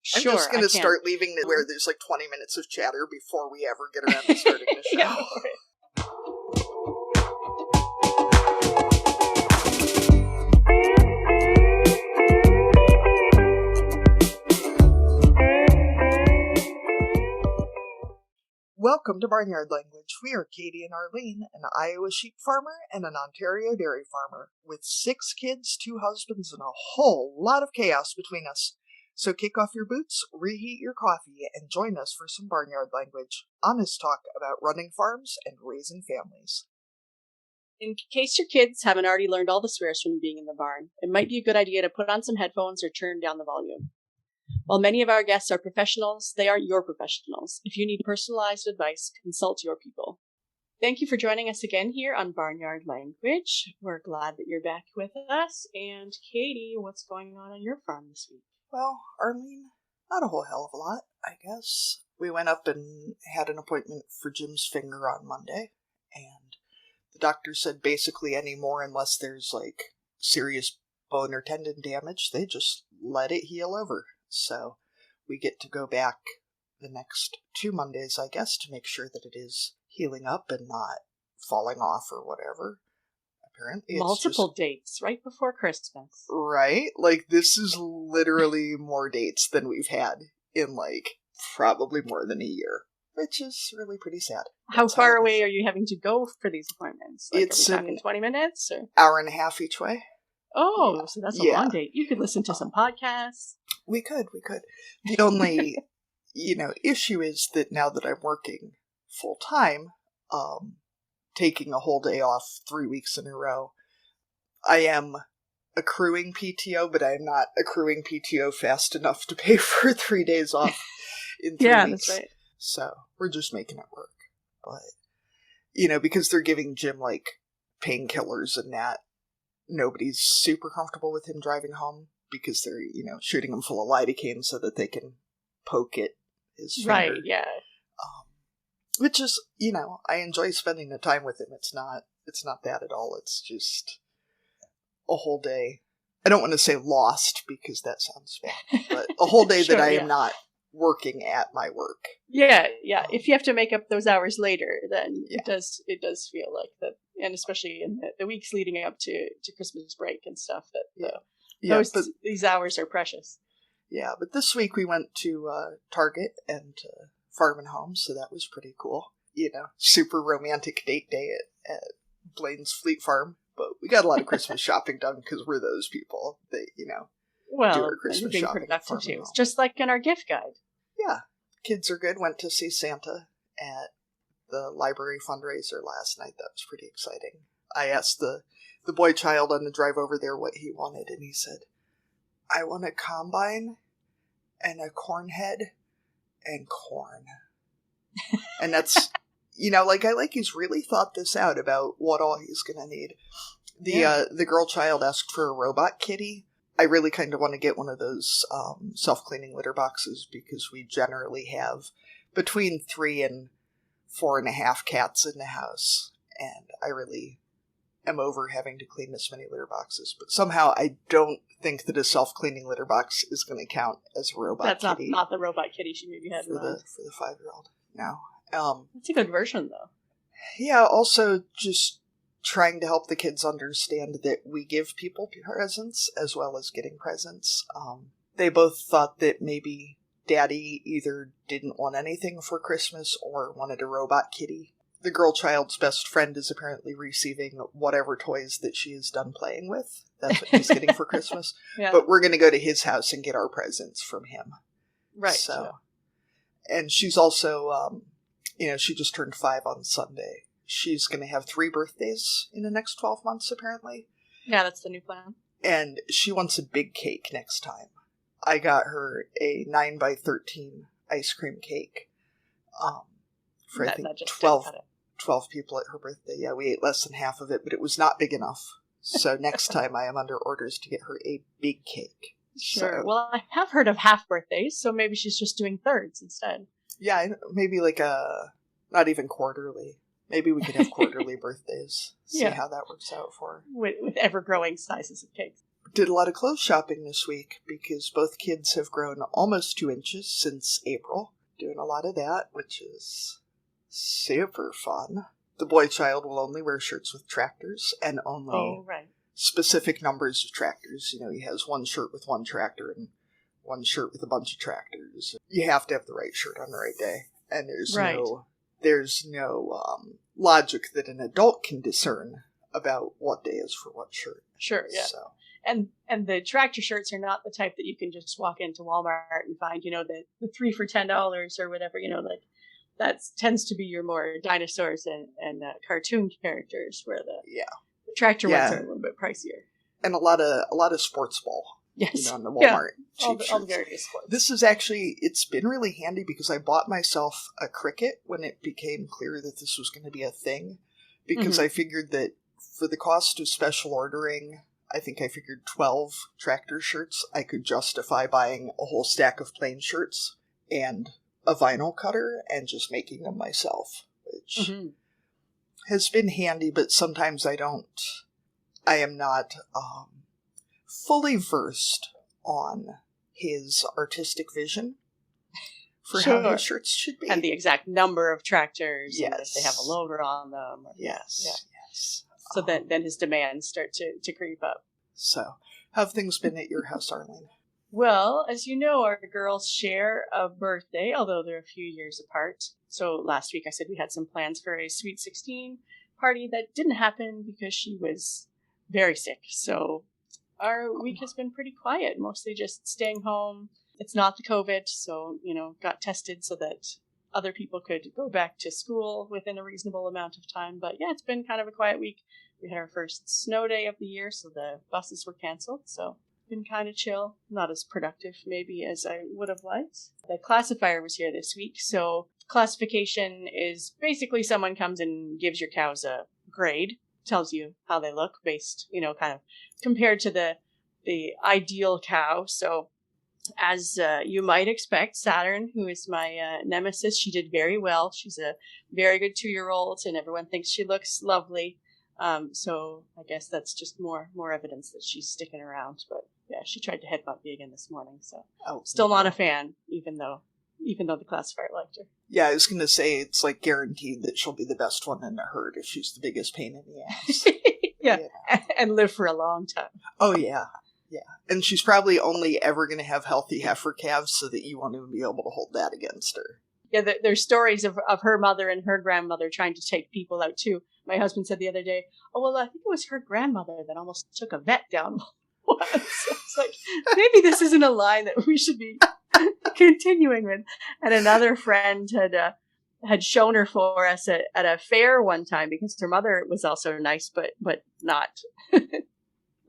I'm just going to start leaving it where there's like 20 minutes of chatter before we ever get around to starting the show. Yeah, Welcome to Barnyard Language. We are Katie and Arlene, an Iowa sheep farmer and an Ontario dairy farmer, with 6 kids, 2 husbands, and a whole lot of chaos between us. So kick off your boots, reheat your coffee, and join us for some Barnyard Language. Honest talk about running farms and raising families. In case your kids haven't already learned all the swears from being in the barn, it might be a good idea to put on some headphones or turn down the volume. While many of our guests are professionals, they aren't your professionals. If you need personalized advice, consult your people. Thank you for joining us again here on Barnyard Language. We're glad that you're back with us. And Katie, what's going on your farm this week? Well, Arlene, not a whole hell of a lot, I guess. We went up and had an appointment for Jim's finger on Monday, and the doctor said basically anymore, unless there's like serious bone or tendon damage, they just let it heal over. So we get to go back the next 2 Mondays, I guess, to make sure that it is healing up and not falling off or whatever. Apparently, multiple dates right before Christmas. Right? Like, this is literally more dates than we've had in, like, probably more than a year, which is really pretty sad. How far away are you having to go for these appointments? Like, it's are we talking 20 minutes? Or? Hour and a half each way. Oh, yeah. So that's a long date. You could listen to some podcasts. We could. The only, issue is that now that I'm working full-time, taking a whole day off 3 weeks in a row, I am accruing PTO, but I am not accruing PTO fast enough to pay for 3 days off in 3 weeks. Yeah, that's right. So we're just making it work. But, because they're giving Jim, like, painkillers and that, nobody's super comfortable with him driving home because they're, shooting him full of lidocaine so that they can poke at his finger. Right, yeah. Which is, I enjoy spending the time with him. It's not that at all. It's just a whole day. I don't want to say lost because that sounds bad, but a whole day Sure, that I am not working at my work. Yeah. If you have to make up those hours later, then it does feel like that, and especially in the weeks leading up to Christmas break and stuff, that these hours are precious. Yeah, but this week we went to Target and Farm and Home, so that was pretty cool. Super romantic date day at Blaine's Fleet Farm, but we got a lot of Christmas shopping done because we're those people that, do our Christmas being shopping productive too. It's just like in our gift guide. Yeah, kids are good. Went to see Santa at the library fundraiser last night. That was pretty exciting. I asked the boy child on the drive over there what he wanted, and he said, "I want a combine and a corn head and corn." And that's, he's really thought this out about what all he's going to need. The girl child asked for a robot kitty. I really kind of want to get one of those self-cleaning litter boxes because we generally have between 3 and 4.5 cats in the house, and I really am over having to clean this many litter boxes. But somehow I don't think that a self-cleaning litter box is going to count as a robot kitty. That's not the robot kitty she maybe had for the 5-year-old. No. It's a good version, though. Yeah, also just trying to help the kids understand that we give people presents as well as getting presents. They both thought that maybe Daddy either didn't want anything for Christmas or wanted a robot kitty. The girl child's best friend is apparently receiving whatever toys that she is done playing with. That's what he's getting for Christmas. Yeah. But we're going to go to his house and get our presents from him. Right. So, and she's also, she just turned 5 on Sunday. She's going to have 3 birthdays in the next 12 months, apparently. Yeah, that's the new plan. And she wants a big cake next time. I got her a 9x13 ice cream cake for, I think, 12 people at her birthday. Yeah, we ate less than half of it, but it was not big enough. So next time I am under orders to get her a big cake. Sure. So, well, I have heard of half birthdays, so maybe she's just doing thirds instead. Yeah, maybe like not even quarterly. Maybe we could have quarterly birthdays. See how that works out for her. With ever-growing sizes of cakes. Did a lot of clothes shopping this week because both kids have grown almost 2 inches since April. Doing a lot of that, which is super fun. The boy child will only wear shirts with tractors and only specific numbers of tractors. You know, he has one shirt with one tractor and one shirt with a bunch of tractors. You have to have the right shirt on the right day. And there's no logic that an adult can discern about what day is for what shirt. Sure, yeah. So. And the tractor shirts are not the type that you can just walk into Walmart and find, you know, the 3 for $10 or whatever, you know, like that tends to be your more dinosaurs and cartoon characters, where the tractor ones are a little bit pricier. And a lot of sports ball. Yes. You know, on the Walmart all the various sports. This is actually, it's been really handy because I bought myself a cricket when it became clear that this was going to be a thing. Because I figured that for the cost of special ordering, I think I figured 12 tractor shirts, I could justify buying a whole stack of plain shirts and a vinyl cutter and just making them myself, which has been handy, but sometimes I am not fully versed on his artistic vision for how his shirts should be. And the exact number of tractors, and if they have a loader on them. Yes. So then his demands start to creep up. So, how have things been at your house, Arlene? Well, as you know, our girls share a birthday, although they're a few years apart. So last week I said we had some plans for a Sweet 16 party that didn't happen because she was very sick. So our week has been pretty quiet, mostly just staying home. It's not the COVID, so, you know, got tested so that other people could go back to school within a reasonable amount of time. But yeah, it's been kind of a quiet week. We had our first snow day of the year, so the buses were canceled. So been kind of chill, not as productive maybe as I would have liked. The classifier was here this week. So classification is basically someone comes and gives your cows a grade, tells you how they look based, you know, kind of compared to the ideal cow. So as you might expect, Saturn, who is my nemesis, she did very well. She's a very good 2-year-old, and everyone thinks she looks lovely. So I guess that's just more evidence that she's sticking around. But yeah, she tried to headbutt me again this morning. So still not a fan, even though the classifier liked her. Yeah, I was going to say it's like guaranteed that she'll be the best one in the herd if she's the biggest pain in the ass. Yeah, and live for a long time. Oh yeah. Yeah, and she's probably only ever going to have healthy heifer calves so that you won't even be able to hold that against her. Yeah, there's stories of her mother and her grandmother trying to take people out too. My husband said the other day, oh, well, I think it was her grandmother that almost took a vet down once. It's like, maybe this isn't a line that we should be continuing with. And another friend had shown her for us at a fair one time because her mother was also nice, but not...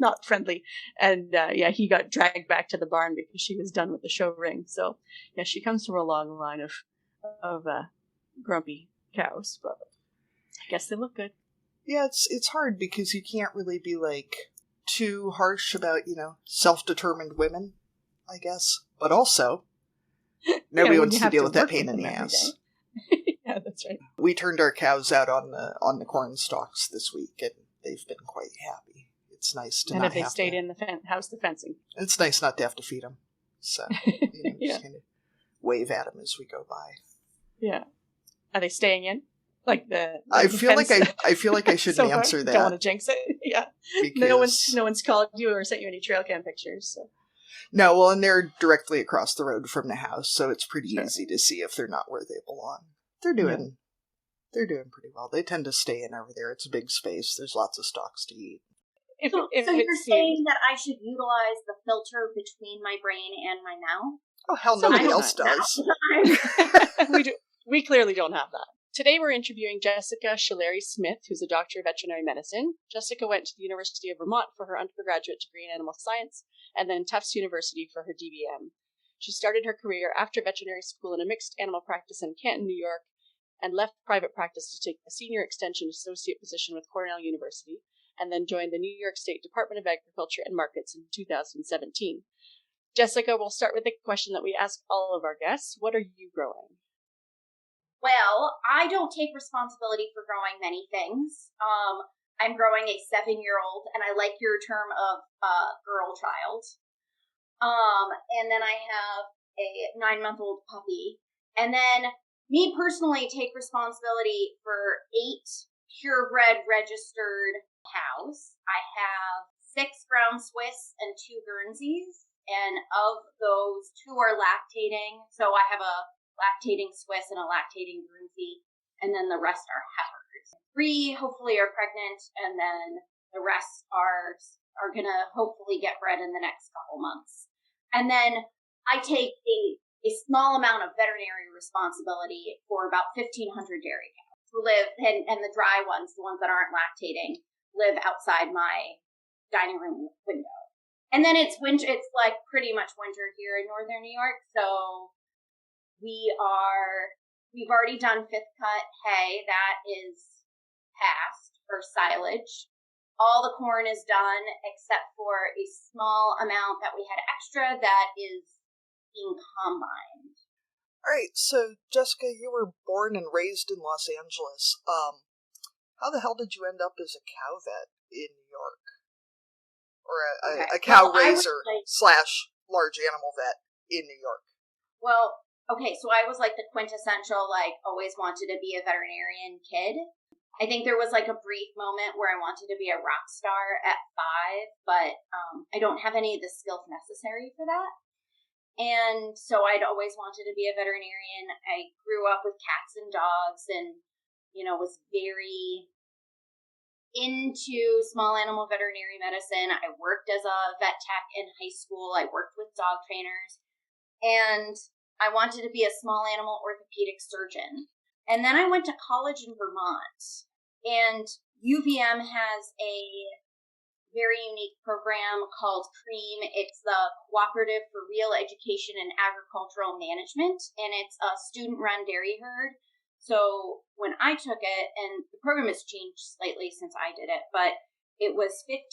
not friendly. And he got dragged back to the barn because she was done with the show ring. So yeah, she comes from a long line of grumpy cows, but I guess they look good. Yeah, it's hard because you can't really be like too harsh about, you know, self-determined women, I guess. But also, nobody wants to deal with that pain in the ass. Yeah, that's right. We turned our cows out on the corn stalks this week, and they've been quite happy. It's nice to not have to... And if they stayed in the how's the fencing? It's nice not to have to feed them. So, just kind of wave at them as we go by. Yeah. Are they staying in? Like I feel like I shouldn't answer that. Don't want to jinx it. Yeah. Because... No one's called you or sent you any trail cam pictures. So. No, well, and they're directly across the road from the house, so it's pretty easy to see if they're not where they belong. They're doing pretty well. They tend to stay in over there. It's a big space. There's lots of stalks to eat. So you're saying that I should utilize the filter between my brain and my mouth? Oh, hell, nobody else does. We clearly don't have that. Today we're interviewing Jessica Shalleri-Smith, who's a doctor of veterinary medicine. Jessica went to the University of Vermont for her undergraduate degree in animal science, and then Tufts University for her DVM. She started her career after veterinary school in a mixed animal practice in Canton, New York, and left private practice to take a senior extension associate position with Cornell University, and then joined the New York State Department of Agriculture and Markets in 2017. Jessica, we'll start with the question that we ask all of our guests. What are you growing? Well, I don't take responsibility for growing many things. I'm growing a 7-year-old, and I like your term of girl child. And then I have a 9-month-old puppy. And then me personally take responsibility for 8 purebred registered cows. I have 6 brown Swiss and 2 Guernseys. And of those, 2 are lactating. So I have a lactating Swiss and a lactating Guernsey. And then the rest are heifers. 3 hopefully are pregnant. And then the rest are going to hopefully get bred in the next couple months. And then I take a small amount of veterinary responsibility for about 1,500 dairy cows who live, and the dry ones, the ones that aren't lactating, live outside my dining room window. And then it's winter. It's like pretty much winter here in northern New York. So we've already done 5th cut hay. That is past for silage. All the corn is done except for a small amount that we had extra that is being combined. All right, so Jessica, you were born and raised in Los Angeles. How the hell did you end up as a cow vet in New York? Or a cow raiser / large animal vet in New York? Well, okay, so I was like the quintessential, like, always wanted to be a veterinarian kid. I think there was like a brief moment where I wanted to be a rock star at 5, but I don't have any of the skills necessary for that. And so I'd always wanted to be a veterinarian. I grew up with cats and dogs and, was very into small animal veterinary medicine. I worked as a vet tech in high school. I worked with dog trainers. And I wanted to be a small animal orthopedic surgeon. And then I went to college in Vermont. And UVM has a very unique program called CREAM. It's the Cooperative for Real Education in Agricultural Management, and it's a student-run dairy herd. So when I took it, and the program has changed slightly since I did it, but it was 15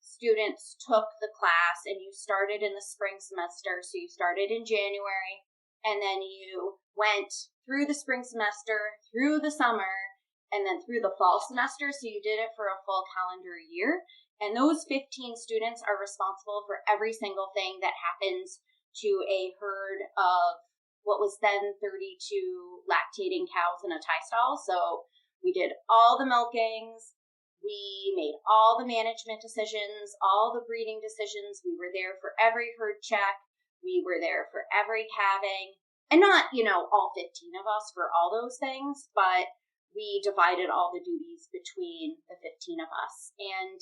students took the class, and you started in the spring semester. So you started in January, and then you went through the spring semester, through the summer, and then through the fall semester. So you did it for a full calendar year. And those 15 students are responsible for every single thing that happens to a herd of what was then 32 lactating cows in a tie stall. So we did all the milkings. We made all the management decisions, all the breeding decisions. We were there for every herd check. We were there for every calving. And not, all 15 of us for all those things, but we divided all the duties between the 15 of us. And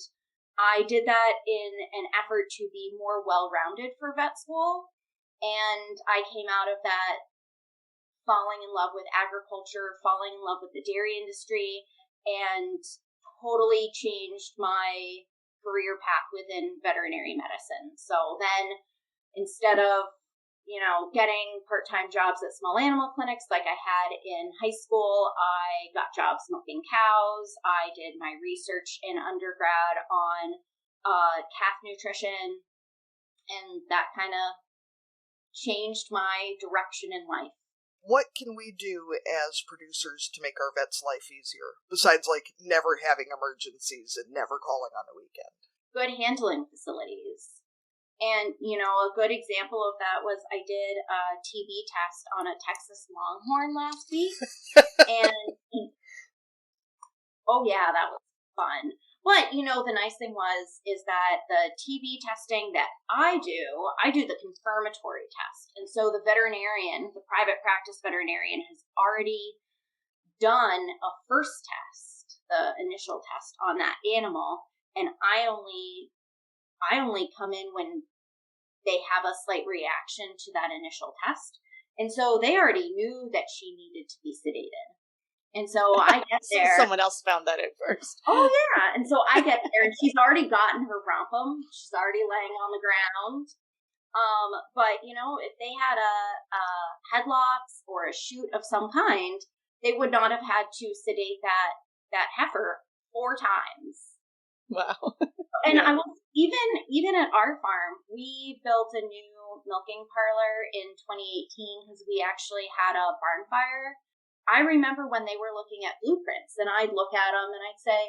I did that in an effort to be more well-rounded for vet school. And I came out of that falling in love with agriculture, falling in love with the dairy industry, and totally changed my career path within veterinary medicine. So then instead of, getting part-time jobs at small animal clinics like I had in high school, I got jobs milking cows. I did my research in undergrad on calf nutrition, and that kind of changed my direction in life. What can we do as producers to make our vet's life easier, besides, never having emergencies and never calling on the weekend? Good handling facilities. And, a good example of that was I did a TB test on a Texas Longhorn last week. And, oh yeah, that was fun. But, the nice thing is that the TB testing that I do the confirmatory test. And so the veterinarian, the private practice veterinarian, has already done a first test, the initial test on that animal. And I only come in when they have a slight reaction to that initial test. And so they already knew that she needed to be sedated. And so I get there. Someone else found that at first. Oh, yeah. And so I get there, and she's already gotten her wampum. She's already laying on the ground. But, if they had a headlocks or a shoot of some kind, they would not have had to sedate that heifer 4 times. Wow. And I was even at our farm, we built a new milking parlor in 2018 because we actually had a barn fire. I remember when they were looking at blueprints, and I'd look at them and I'd say,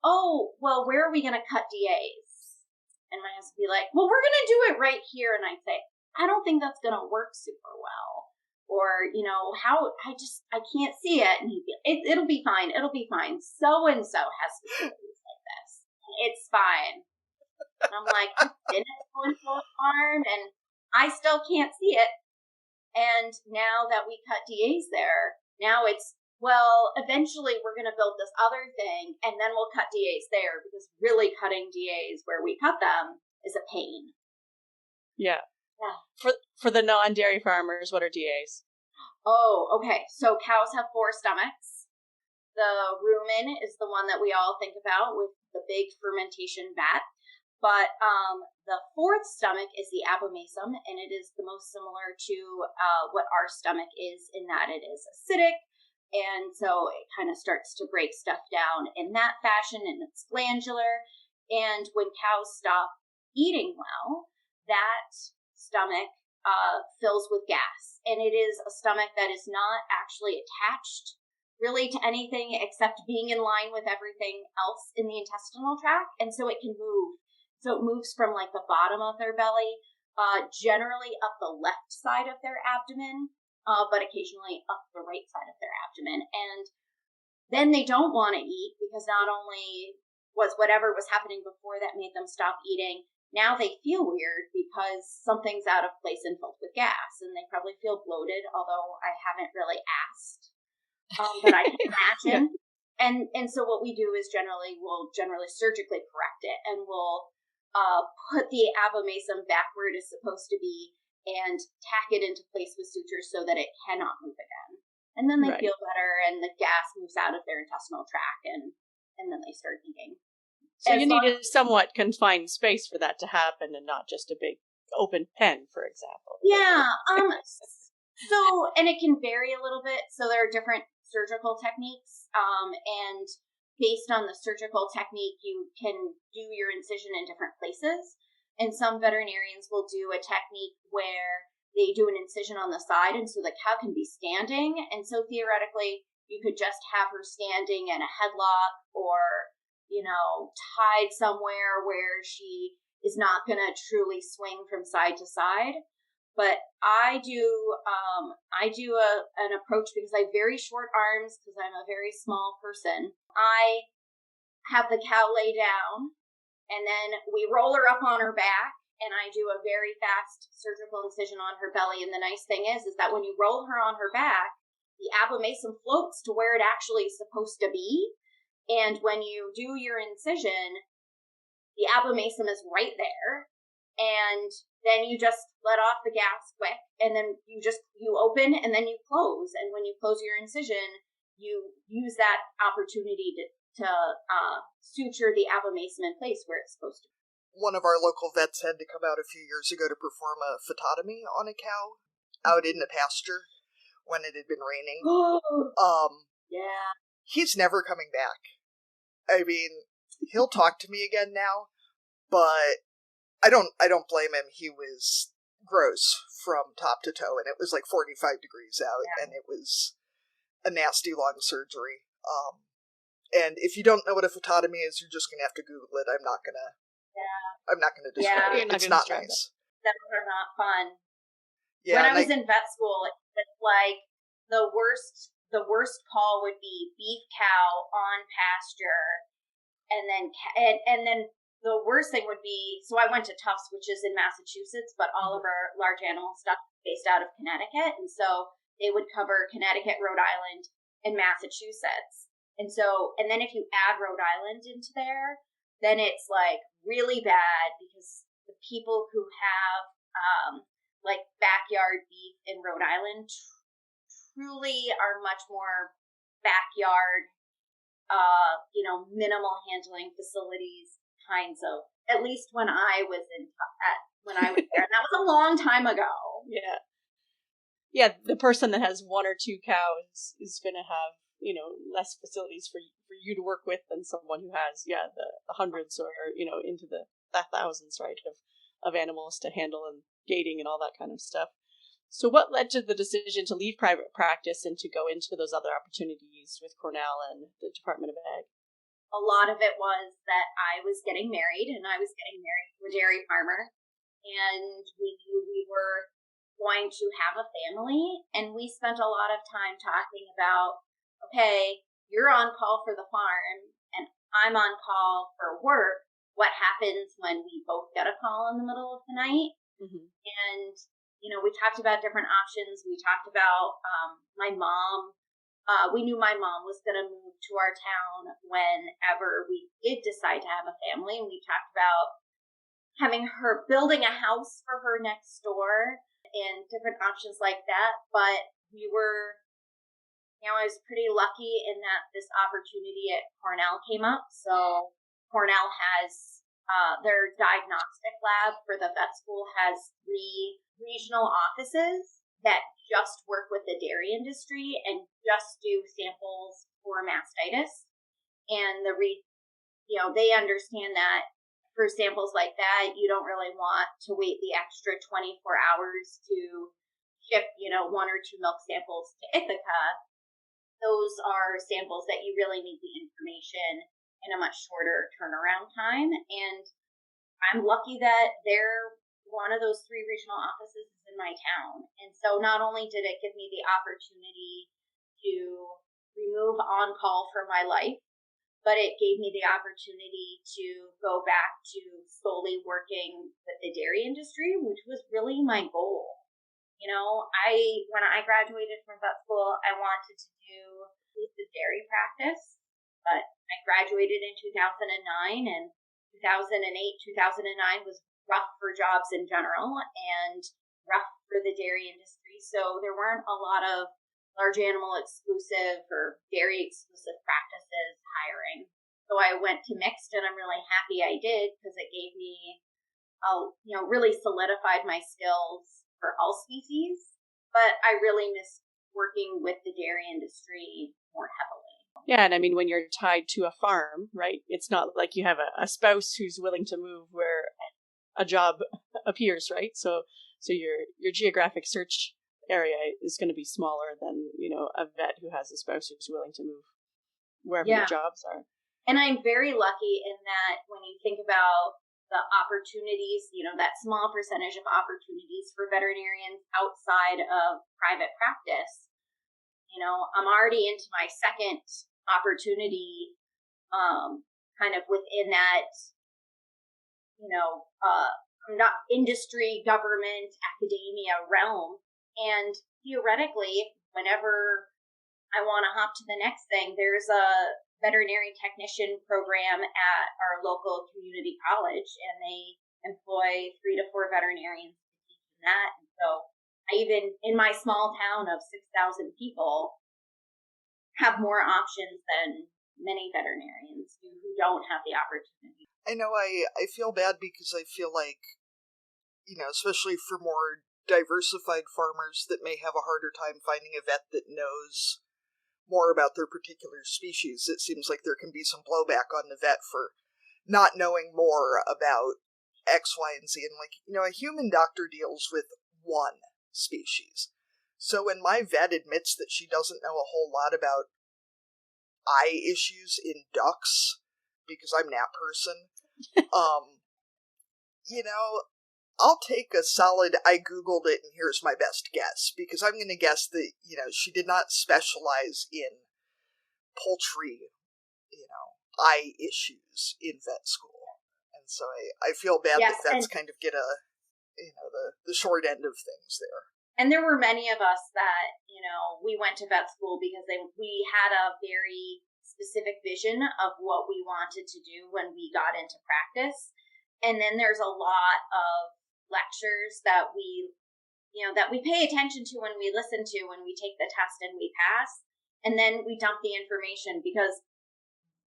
oh, well, where are we going to cut DAs? And my husband would be like, well, we're going to do it right here. And I'd say, I don't think that's going to work super well. Or, I can't see it. And he'd be like, it'll be fine. It'll be fine. So-and-so has facilities like this. It's fine. And I'm like, I've been at so-and-so's farm and I still can't see it. And now that we cut DAs there, now it's, well, eventually we're going to build this other thing and then we'll cut DAs there, because really cutting DAs where we cut them is a pain. Yeah. For the non-dairy farmers, what are DAs? Oh, okay. So cows have 4 stomachs. The rumen is the one that we all think about with the big fermentation vat. But the 4th stomach is the abomasum, and it is the most similar to what our stomach is, in that it is acidic. And so it kind of starts to break stuff down in that fashion, and it's glandular. And when cows stop eating well, that stomach fills with gas. And it is a stomach that is not actually attached really to anything except being in line with everything else in the intestinal tract. And so it can move. So it moves from like the bottom of their belly, generally up the left side of their abdomen, but occasionally up the right side of their abdomen. And then they don't want to eat, because not only was whatever was happening before that made them stop eating, now they feel weird because something's out of place and filled with gas. And they probably feel bloated, although I haven't really asked. But I can imagine. Yeah. And so what we do is we'll generally surgically correct it, and we'll put the abomasum back where it is supposed to be and tack it into place with sutures so that it cannot move again. And then they feel better, and the gas moves out of their intestinal tract, and then they start eating. So you need a somewhat confined space for that to happen, and not just a big open pen, for example. Yeah. So, and it can vary a little bit. So there are different surgical techniques, and based on the surgical technique, you can do your incision in different places. And some veterinarians will do a technique where they do an incision on the side, and so the cow can be standing. And so theoretically, you could just have her standing in a headlock, or, tied somewhere where she is not going to truly swing from side to side. But I do an approach, because I have very short arms, because I'm a very small person. I have the cow lay down, and then we roll her up on her back, and I do a very fast surgical incision on her belly. And the nice thing is that when you roll her on her back, the abomasum floats to where it actually is supposed to be. And when you do your incision, the abomasum is right there. And then you just let off the gas quick, and then you open and then you close. And when you close your incision, you use that opportunity to suture the abomasum in place where it's supposed to be. One of our local vets had to come out a few years ago to perform a phytotomy on a cow out in the pasture when it had been raining. Yeah. He's never coming back. I mean, he'll talk to me again now, but I don't blame him. He was gross from top to toe, and it was like 45 degrees out, and it was a nasty long surgery. And if you don't know what a phytotomy is, you're just gonna have to Google it. I'm not gonna describe it. It's not nice. Those are not fun. Yeah, when I was in vet school, it was like the worst call would be beef cow on pasture, and then the worst thing would be, so I went to Tufts, which is in Massachusetts, but all of our large animal stuff is based out of Connecticut. And so they would cover Connecticut, Rhode Island, and Massachusetts. And then if you add Rhode Island into there, then it's like really bad, because the people who have like backyard beef in Rhode Island truly are much more backyard, minimal handling facilities kinds of, at least when I was there. And that was a long time ago. Yeah. Yeah, the person that has 1 or 2 cows is going to have, less facilities for you to work with than someone who has, the hundreds or, into the thousands, right, of animals to handle, and gating and all that kind of stuff. So what led to the decision to leave private practice and to go into those other opportunities with Cornell and the Department of Ag? a lot of it was that I was getting married, and I was getting married to a dairy farmer, and we knew we were going to have a family, and we spent a lot of time talking about, okay, you're on call for the farm, and I'm on call for work. What happens when we both get a call in the middle of the night? Mm-hmm. And, we talked about different options. We talked about my mom. We knew my mom was going to move to our town whenever we did decide to have a family. And we talked about building a house for her next door and different options like that. But we were, I was pretty lucky in that this opportunity at Cornell came up. So Cornell has their diagnostic lab for the vet school has 3 regional offices that just work with the dairy industry and just do samples for mastitis. And they understand that for samples like that, you don't really want to wait the extra 24 hours to ship, 1 or 2 milk samples to Ithaca. Those are samples that you really need the information in a much shorter turnaround time. And I'm lucky that one of those 3 regional offices is in my town. And so not only did it give me the opportunity to remove on-call from my life, but it gave me the opportunity to go back to solely working with the dairy industry, which was really my goal. When I graduated from vet school, I wanted to do the dairy practice, but I graduated in 2009, and 2008, 2009 was rough for jobs in general and rough for the dairy industry. So there weren't a lot of large animal exclusive or dairy exclusive practices hiring. So I went to mixed, and I'm really happy I did, because it gave me, really solidified my skills for all species. But I really miss working with the dairy industry more heavily. Yeah, and I mean, when you're tied to a farm, right, it's not like you have a spouse who's willing to move where a job appears, right? So your geographic search area is going to be smaller than, a vet who has a spouse who's willing to move wherever the jobs are. And I'm very lucky in that when you think about the opportunities, that small percentage of opportunities for veterinarians outside of private practice, I'm already into my second opportunity, kind of within that, not industry, government, academia realm. And theoretically, whenever I want to hop to the next thing, there's a veterinary technician program at our local community college, and they employ 3 to 4 veterinarians to teach in that. And so I even, in my small town of 6,000 people, have more options than many veterinarians who don't have the opportunity. I know I feel bad because I feel like, especially for more diversified farmers that may have a harder time finding a vet that knows more about their particular species, it seems like there can be some blowback on the vet for not knowing more about X, Y, and Z. And a human doctor deals with 1 species. So when my vet admits that she doesn't know a whole lot about eye issues in ducks, because I'm that person, I'll take a solid, I Googled it and here's my best guess, because I'm going to guess that, she did not specialize in poultry, eye issues in vet school. And so I feel bad that vets kind of get the short end of things there. And there were many of us that, we went to vet school because we had a very specific vision of what we wanted to do when we got into practice. And then there's a lot of lectures that we pay attention to when we listen to, when we take the test and we pass, and then we dump the information, because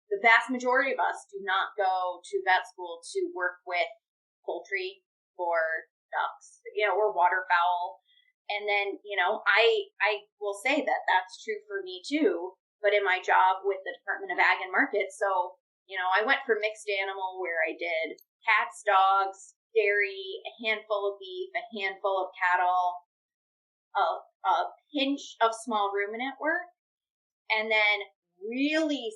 the vast majority of us do not go to vet school to work with poultry or ducks, or waterfowl. And then, I will say that that's true for me too, but in my job with the Department of Ag and Markets, so, I went for mixed animal where I did cats, dogs, dairy, a handful of beef, a handful of cattle, a pinch of small ruminant work, and then really,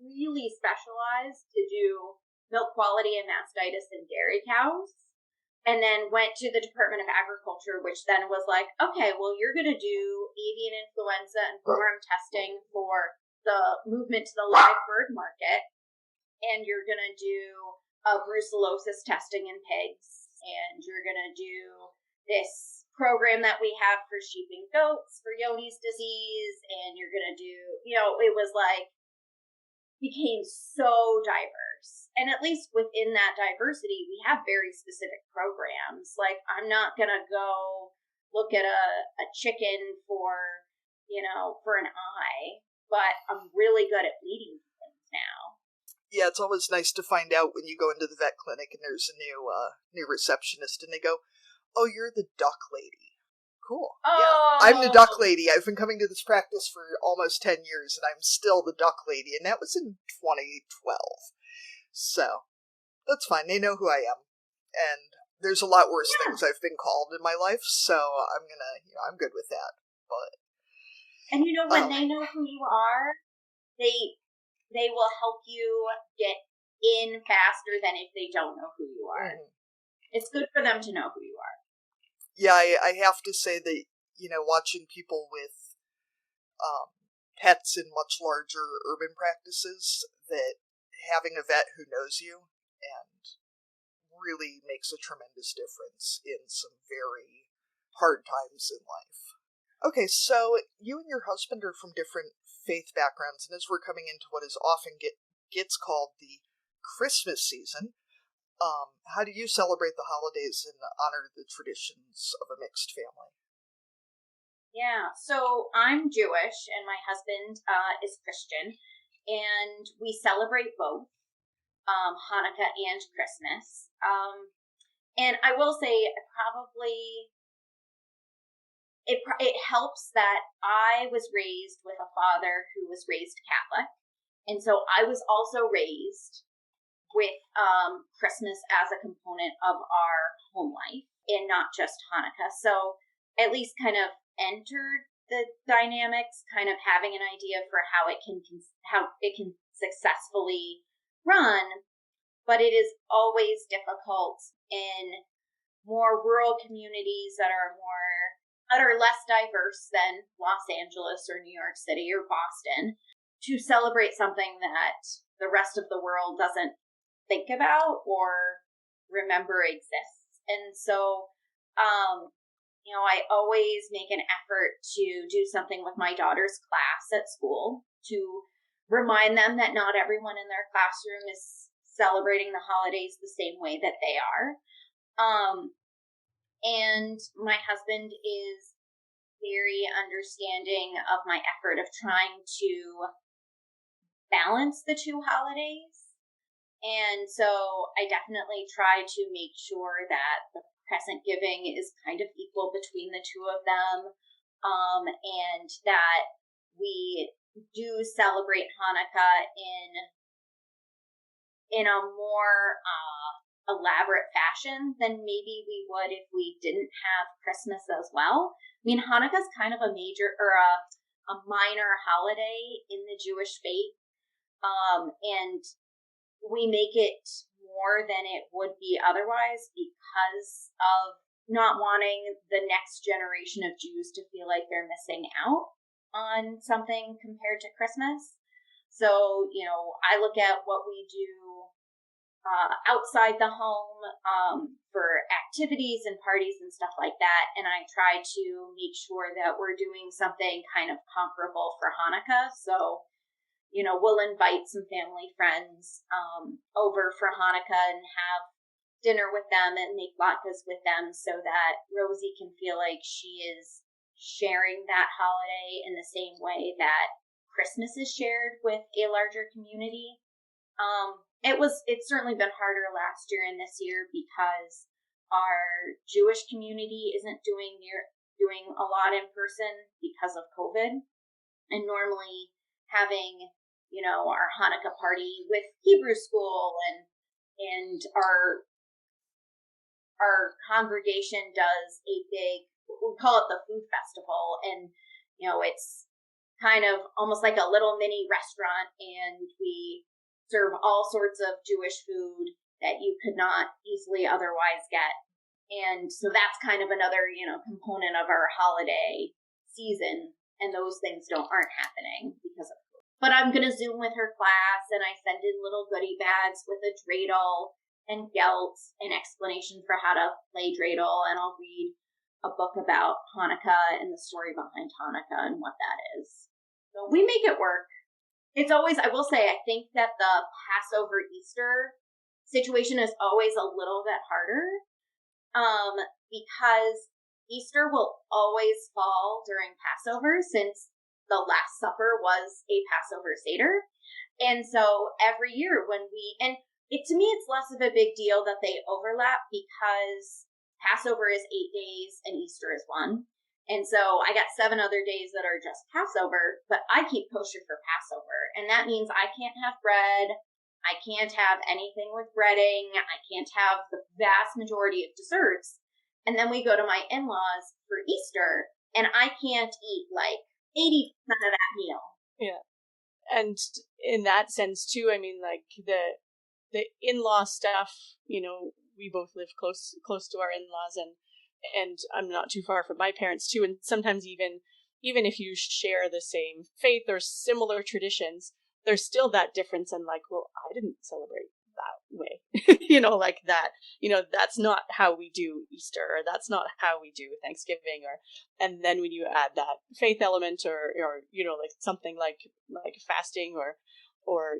really specialized to do milk quality and mastitis in dairy cows. And then went to the Department of Agriculture, which then was like, okay, well, you're going to do avian influenza and worm testing for the movement to the live bird market. And you're going to do brucellosis testing in pigs. And you're going to do this program that we have for sheep and goats for Johne's disease. And you're going to do, it was like, became so diverse. And at least within that diversity, we have very specific programs. Like, I'm not going to go look at a chicken for an eye, but I'm really good at bleeding things now. Yeah, it's always nice to find out when you go into the vet clinic and there's a new receptionist and they go, oh, you're the duck lady. Cool. Oh. Yeah, I'm the duck lady. I've been coming to this practice for almost 10 years, and I'm still the duck lady, and that was in 2012. So, that's fine. They know who I am. And there's a lot worse things I've been called in my life, so I'm good with that. But and when they know who you are, they will help you get in faster than if they don't know who you are. Mm-hmm. It's good for them to know who you are. Yeah, I have to say that, watching people with pets in much larger urban practices, that having a vet who knows you and really makes a tremendous difference in some very hard times in life. Okay, so you and your husband are from different faith backgrounds, and as we're coming into what is often gets called the Christmas season, how do you celebrate the holidays and honor the traditions of a mixed family? Yeah, so I'm Jewish and my husband is Christian, and we celebrate both Hanukkah and Christmas. And I will say it helps that I was raised with a father who was raised Catholic, and so I was also raised with Christmas as a component of our home life and not just Hanukkah. So at least kind of entered the dynamics, kind of having an idea for how it can successfully run. But it is always difficult in more rural communities that are less diverse than Los Angeles or New York City or Boston to celebrate something that the rest of the world doesn't think about or remember exists. And so, I always make an effort to do something with my daughter's class at school to remind them that not everyone in their classroom is celebrating the holidays the same way that they are. And my husband is very understanding of my effort of trying to balance the two holidays. And so I definitely try to make sure that the present giving is kind of equal between the two of them, and that we do celebrate Hanukkah in a more elaborate fashion than maybe we would if we didn't have Christmas as well. I mean, Hanukkah is kind of a major or a minor holiday in the Jewish faith, and we make it more than it would be otherwise because of not wanting the next generation of Jews to feel like they're missing out on something compared to Christmas. So, I look at what we do outside the home for activities and parties and stuff like that, and I try to make sure that we're doing something kind of comparable for Hanukkah. So, we'll invite some family friends over for Hanukkah and have dinner with them and make latkes with them so that Rosie can feel like she is sharing that holiday in the same way that Christmas is shared with a larger community. It's certainly been harder last year and this year because our Jewish community isn't doing a lot in person because of COVID, and normally having our Hanukkah party with Hebrew school and our congregation does a big, we call it the food festival, and it's kind of almost like a little mini restaurant, and we serve all sorts of Jewish food that you could not easily otherwise get. And so that's kind of another, component of our holiday season. And those things aren't happening because of food. But I'm going to Zoom with her class, and I send in little goodie bags with a dreidel and gelt and explanation for how to play dreidel. And I'll read a book about Hanukkah and the story behind Hanukkah and what that is. So we make it work. It's always, I will say, I think that the Passover Easter situation is always a little bit harder, because Easter will always fall during Passover, since the Last Supper was a Passover Seder. And so every year to me, it's less of a big deal that they overlap, because Passover is 8 days and Easter is 1. And so I got 7 other days that are just Passover, but I keep kosher for Passover. And that means I can't have bread. I can't have anything with breading. I can't have the vast majority of desserts. And then we go to my in-laws for Easter, and I can't eat like 80% of that meal. Yeah. And in that sense too, I mean, like the in-law stuff, we both live close to our in-laws, and I'm not too far from my parents too. And sometimes even if you share the same faith or similar traditions, there's still that difference. And like, well, I didn't celebrate that way, like that, that's not how we do Easter, or that's not how we do Thanksgiving, and then when you add that faith element, or like something like fasting or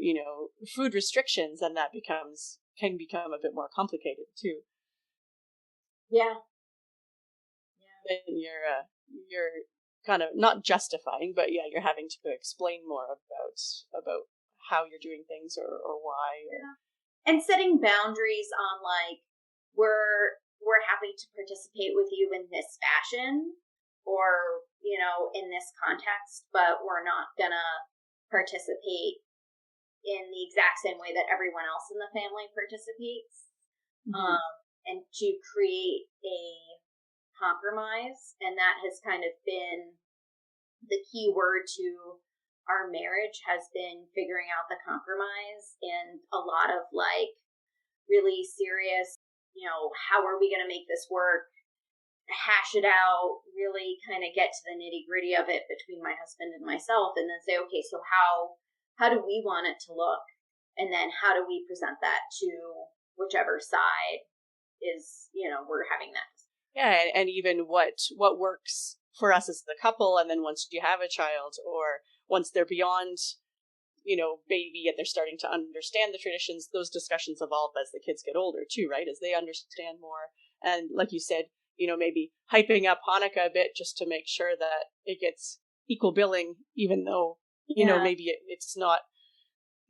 food restrictions, then that can become a bit more complicated too. Yeah. And you're kind of not justifying, but yeah, you're having to explain more about how you're doing things or why. Yeah. And setting boundaries on like, we're happy to participate with you in this fashion, or, in this context, but we're not gonna participate in the exact same way that everyone else in the family participates. Mm-hmm. And to create a compromise. And that has kind of been the key word to our marriage, has been figuring out the compromise, and a lot of like really serious, how are we going to make this work? Hash it out, really kind of get to the nitty gritty of it between my husband and myself, and then say, okay, so how do we want it to look? And then how do we present that to whichever side is, we're having that. Yeah, and even what works for us as the couple, and then once you have a child, or once they're beyond, baby, and they're starting to understand the traditions, those discussions evolve as the kids get older too, right? As they understand more. And like you said, maybe hyping up Hanukkah a bit just to make sure that it gets equal billing, even though, maybe it's not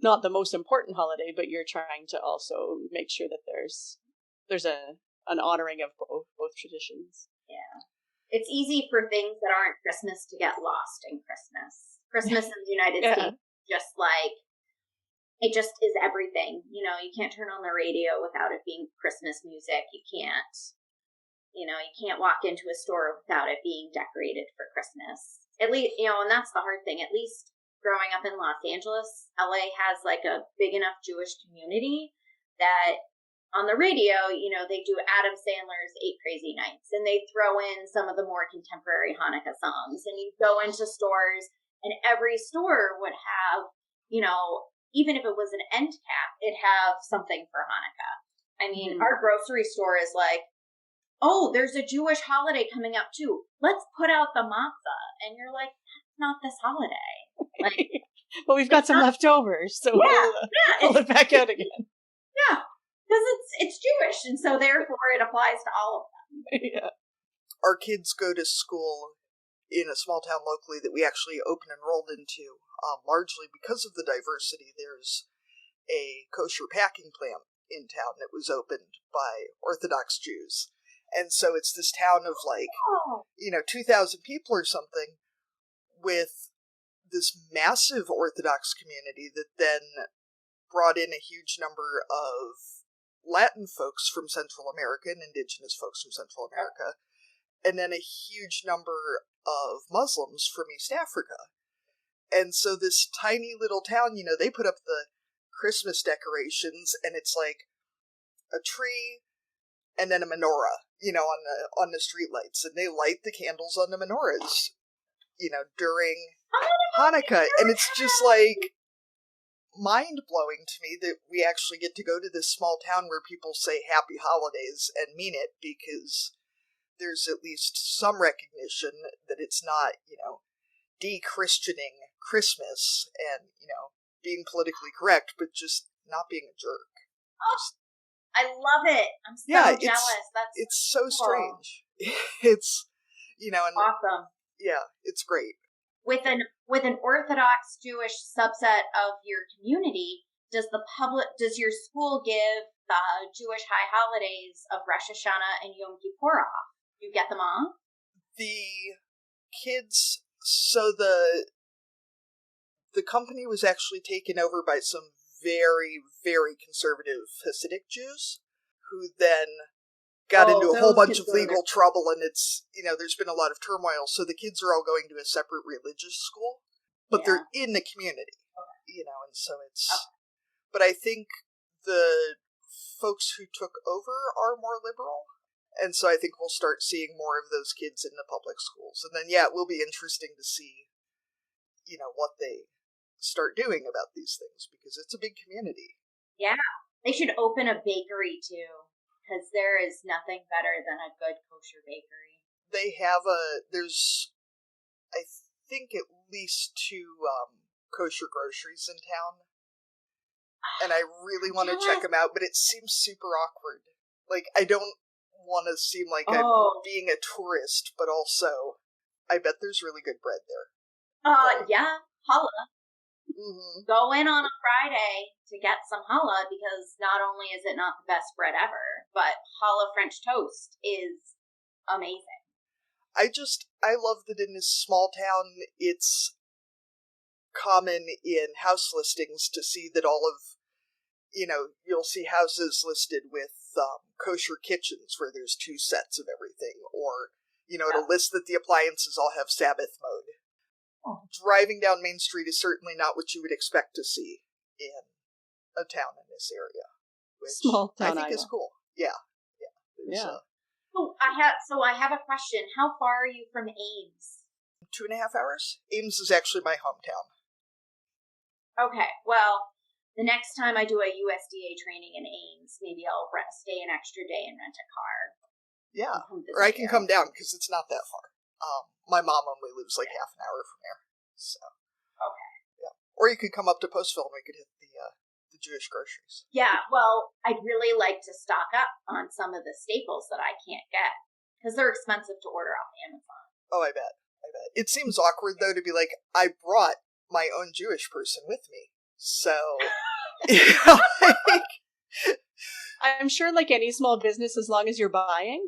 the most important holiday, but you're trying to also make sure that there's an honoring of both traditions. Yeah. It's easy for things that aren't Christmas to get lost in Christmas. Christmas in the United States, just like, it just is everything. You can't turn on the radio without it being Christmas music. You can't walk into a store without it being decorated for Christmas. At least, and that's the hard thing. At least growing up in Los Angeles, LA has like a big enough Jewish community that on the radio, they do Adam Sandler's 8 Crazy Nights, and they throw in some of the more contemporary Hanukkah songs. And you go into stores, and every store would have, even if it was an end cap, it'd have something for Hanukkah. I mean, our grocery store is like, oh, there's a Jewish holiday coming up too. Let's put out the matzah. And you're like, that's not this holiday. Like, well, we've got some leftovers, so we'll pull it back out again. Yeah. Because it's Jewish, and so therefore it applies to all of them. Yeah. Our kids go to school in a small town locally that we actually open enrolled into, largely because of the diversity. There's a kosher packing plant in town that was opened by Orthodox Jews. And so it's this town of 2,000 people or something, with this massive Orthodox community that then brought in a huge number of Latin folks from Central America and indigenous folks from Central America, and then a huge number of Muslims from East Africa. And so this tiny little town, they put up the Christmas decorations, and it's like a tree and then a menorah, on the street lights, and they light the candles on the menorahs, during Hanukkah, and it's just like mind-blowing to me that we actually get to go to this small town where people say happy holidays and mean it, because there's at least some recognition that it's not, de-Christianing Christmas and, being politically correct, but just not being a jerk. Just, I love it. I'm so jealous. It's so cool. Strange. It's, and awesome. Yeah, it's great. With an Orthodox Jewish subset of your community, does your school give the Jewish high holidays of Rosh Hashanah and Yom Kippur off? You get them all? The kids, so the company was actually taken over by some very, very conservative Hasidic Jews, who then got into a whole bunch of legal trouble, and it's, there's been a lot of turmoil, so the kids are all going to a separate religious school, but they're in the community, and so it's, but I think the folks who took over are more liberal, and so I think we'll start seeing more of those kids in the public schools, and then, it will be interesting to see, what they start doing about these things, because it's a big community. Yeah, they should open a bakery, too. Because there is nothing better than a good kosher bakery. They have there's, I think, at least 2 kosher groceries in town. And I really want to check them out, but it seems super awkward. Like, I don't want to seem like I'm being a tourist, but also, I bet there's really good bread there. Yeah, challah. Mm-hmm. Go in on a Friday to get some challah, because not only is it not the best bread ever, but challah French toast is amazing. I love that in this small town, it's common in house listings to see that all of, you'll see houses listed with kosher kitchens where there's 2 sets of everything, or, it'll list that the appliances all have Sabbath mode. Driving down Main Street is certainly not what you would expect to see in a town in this area, which small town I think is cool. Yeah. So I have a question. How far are you from Ames? 2.5 hours. Ames is actually my hometown. Okay, well, the next time I do a USDA training in Ames, maybe I'll stay an extra day and rent a car. Yeah, or I can come down, because it's not that far. My mom only lives like half an hour from there, so. Okay. Yeah. Or you could come up to Postville and we could hit the Jewish groceries. Yeah, well, I'd really like to stock up on some of the staples that I can't get, because they're expensive to order off Amazon. Oh, I bet. It seems awkward, though, to be like, I brought my own Jewish person with me, so. I'm sure, like any small business, as long as you're buying,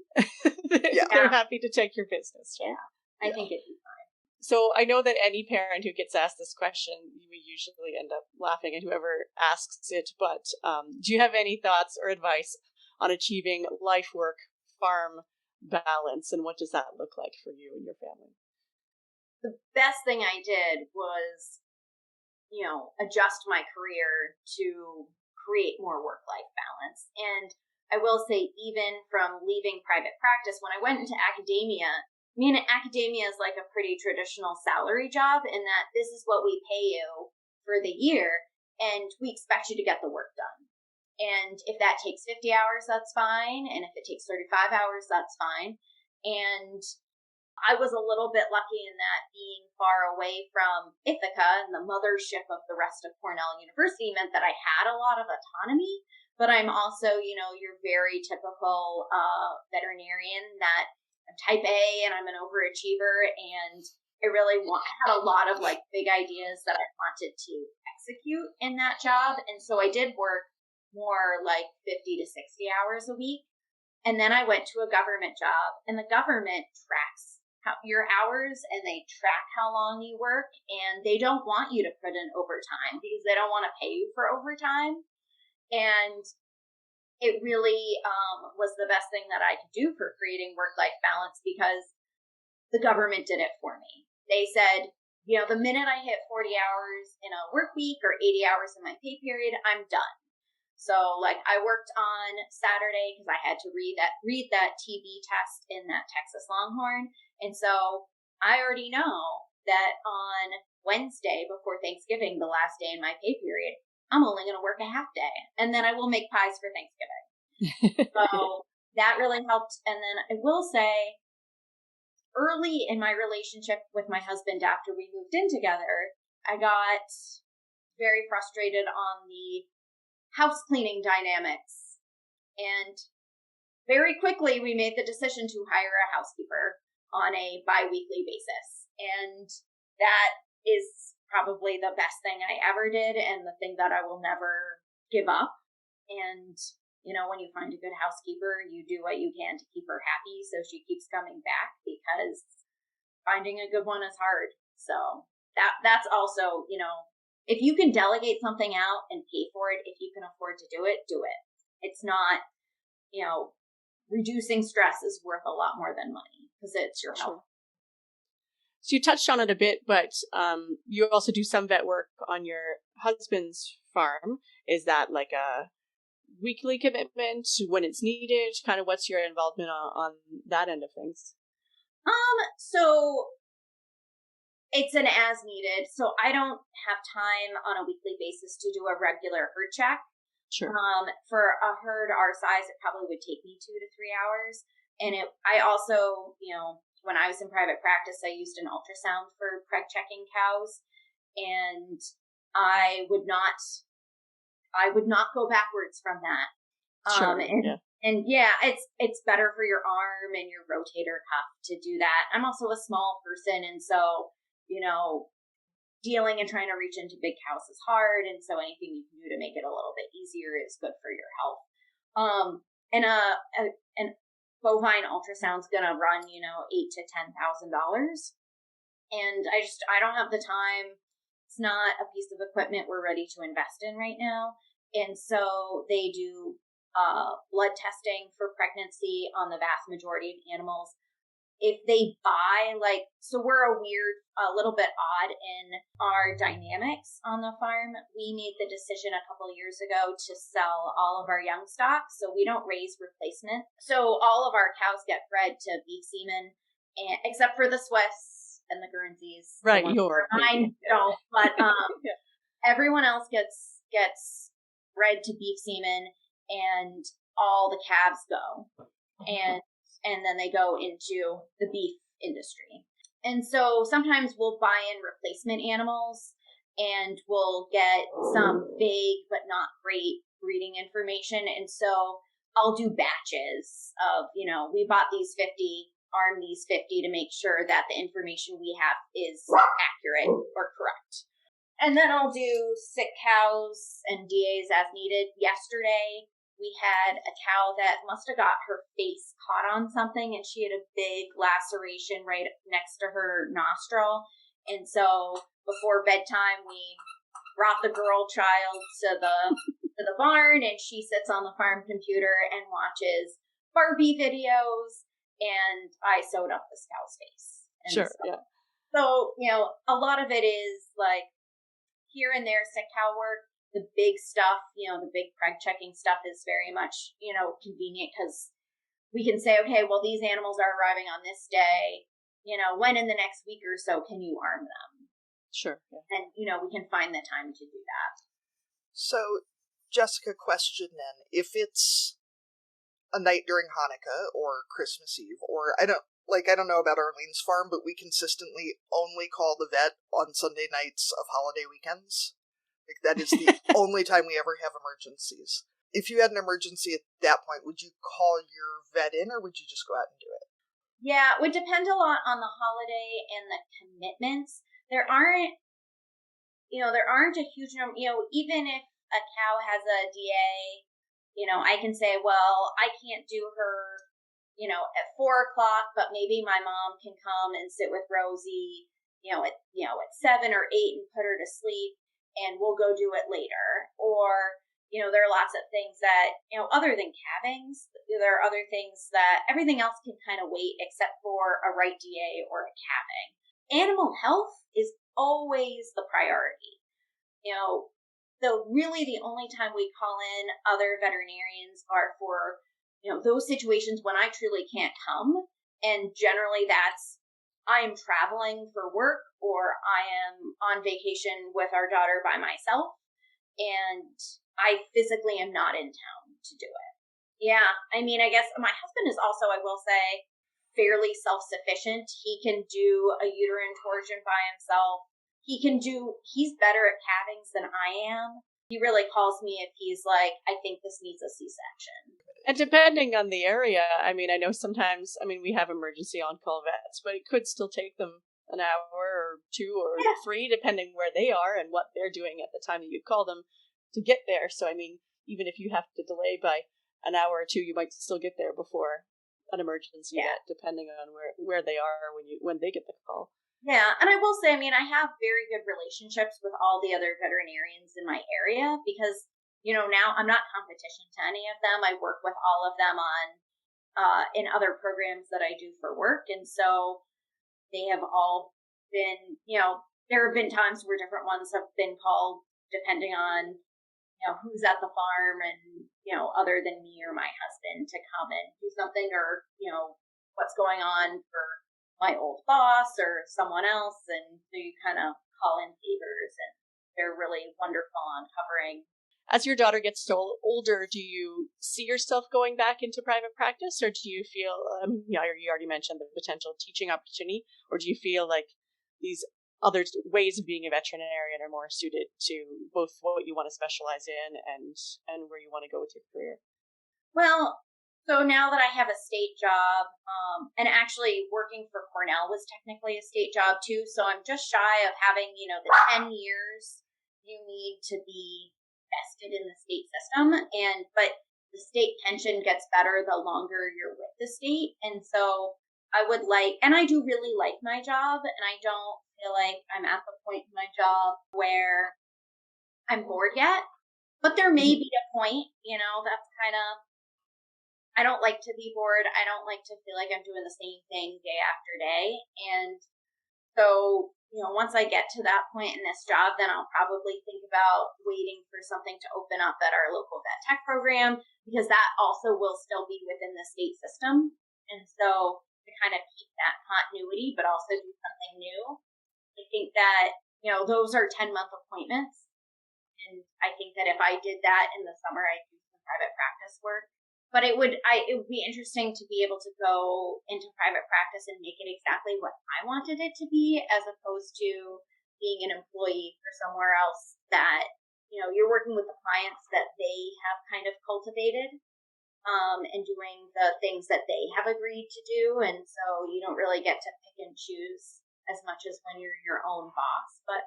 they're happy to take your business, right? Yeah, I think it'd be fine. So I know that any parent who gets asked this question, we usually end up laughing at whoever asks it, but do you have any thoughts or advice on achieving life, work, farm balance, and what does that look like for you and your family? The best thing I did was, adjust my career to create more work-life balance. And I will say, even from leaving private practice, when I went into academia, academia is like a pretty traditional salary job in that this is what we pay you for the year, and we expect you to get the work done. And if that takes 50 hours, that's fine. And if it takes 35 hours, that's fine. And I was a little bit lucky in that being far away from Ithaca and the mothership of the rest of Cornell University meant that I had a lot of autonomy, but I'm also, your very typical veterinarian that I'm type A and I'm an overachiever, and I had a lot of like big ideas that I wanted to execute in that job. And so I did work more like 50 to 60 hours a week. And then I went to a government job, and the government tracks your hours and they track how long you work, and they don't want you to put in overtime because they don't want to pay you for overtime. And it really was the best thing that I could do for creating work-life balance, because the government did it for me. They said, the minute I hit 40 hours in a work week or 80 hours in my pay period, I'm done. So like I worked on Saturday because I had to read that TB test in that Texas Longhorn. And so I already know that on Wednesday before Thanksgiving, the last day in my pay period, I'm only going to work a half day, and then I will make pies for Thanksgiving. So that really helped. And then I will say, early in my relationship with my husband after we moved in together, I got very frustrated on the house cleaning dynamics. And very quickly, we made the decision to hire a housekeeper on a bi-weekly basis. And that is probably the best thing I ever did and the thing that I will never give up. And, when you find a good housekeeper, you do what you can to keep her happy so she keeps coming back, because finding a good one is hard. So that's also, if you can delegate something out and pay for it, if you can afford to do it, do it. It's not, reducing stress is worth a lot more than money because it's your health. So you touched on it a bit, but you also do some vet work on your husband's farm. Is that like a weekly commitment when it's needed? Kind of what's your involvement on that end of things? So it's an as needed. So I don't have time on a weekly basis to do a regular herd check. Sure. For a herd our size, it probably would take me 2 to 3 hours. And I also, when I was in private practice, I used an ultrasound for preg checking cows, and I would not go backwards from that. Sure. And it's better for your arm and your rotator cuff to do that. I'm also a small person, and so, dealing and trying to reach into big cows is hard. And so anything you can do to make it a little bit easier is good for your health. And an bovine ultrasound's gonna run, $8,000 to $10,000. And I don't have the time. It's not a piece of equipment we're ready to invest in right now. And so they do blood testing for pregnancy on the vast majority of animals. If they buy, so we're a little bit odd in our dynamics on the farm. We made the decision a couple of years ago to sell all of our young stock, so we don't raise replacement. So all of our cows get bred to beef semen, except for the Swiss and the Guernseys. Right, mine don't, but everyone else gets bred to beef semen, and all the calves go. And then they go into the beef industry. And so sometimes we'll buy in replacement animals, and we'll get some vague but not great breeding information. And so I'll do batches of, we bought these 50, arm these 50 to make sure that the information we have is accurate or correct. And then I'll do sick cows and DAs as needed. Yesterday, we had a cow that must have got her face caught on something, and she had a big laceration right next to her nostril. And so before bedtime, we brought the girl child to the barn, and she sits on the farm computer and watches Barbie videos, and I sewed up this cow's face. And sure, yeah. So, a lot of it is like here and there sick cow work. The big stuff, the big preg checking stuff is very much, convenient, because we can say, okay, well, these animals are arriving on this day, when in the next week or so can you arm them? Sure. Yeah. And, we can find the time to do that. So, Jessica, question then. If it's a night during Hanukkah or Christmas Eve, or I don't know about Arlene's farm, but we consistently only call the vet on Sunday nights of holiday weekends. That is the only time we ever have emergencies. If you had an emergency at that point, would you call your vet in, or would you just go out and do it? Yeah, it would depend a lot on the holiday and the commitments. There aren't a huge number, even if a cow has a DA, I can say, well, I can't do her, at 4:00, but maybe my mom can come and sit with Rosie, at 7 or 8 and put her to sleep, and we'll go do it later. Or, there are lots of things that, other than calvings, there are other things that everything else can kind of wait except for a right DA or a calving. Animal health is always the priority. The only time we call in other veterinarians are for, those situations when I truly can't come. And generally that's, I'm traveling for work or I am on vacation with our daughter by myself and I physically am not in town to do it. Yeah. I mean, I guess my husband is also, I will say, fairly self-sufficient. He can do a uterine torsion by himself. He's better at calvings than I am. He really calls me if he's like, I think this needs a C-section. And depending on the area, I mean, I know sometimes, we have emergency on-call vets, but it could still take them an hour or 2 or 3, depending where they are and what they're doing at the time that you call them to get there. So, even if you have to delay by an hour or 2, you might still get there before an emergency vet, depending on where they are when they get the call. Yeah, and I will say, I have very good relationships with all the other veterinarians in my area because, now I'm not competition to any of them. I work with all of them on in other programs that I do for work. And so they have all been, there have been times where different ones have been called depending on, who's at the farm and, other than me or my husband to come and do something or, what's going on for my old boss or someone else. And so you kind of call in favors and they're really wonderful on covering. As your daughter gets older, do you see yourself going back into private practice, or do you feel, you already mentioned the potential teaching opportunity, or do you feel like these other ways of being a veterinarian are more suited to both what you want to specialize in and where you want to go with your career? Well, so now that I have a state job, and actually working for Cornell was technically a state job too, so I'm just shy of having, the 10 years you need to be vested in the state system, but the state pension gets better the longer you're with the state, and so I do really like my job, and I don't feel like I'm at the point in my job where I'm bored yet, but there may be a point, that's kind of, I don't like to be bored. I don't like to feel like I'm doing the same thing day after day. And so, once I get to that point in this job, then I'll probably think about waiting for something to open up at our local vet tech program, because that also will still be within the state system. And so to kind of keep that continuity, but also do something new, I think that, those are 10-month appointments. And I think that if I did that in the summer, I'd do some private practice work. But it would be interesting to be able to go into private practice and make it exactly what I wanted it to be, as opposed to being an employee for somewhere else that, you're working with the clients that they have kind of cultivated, and doing the things that they have agreed to do. And so you don't really get to pick and choose as much as when you're your own boss. But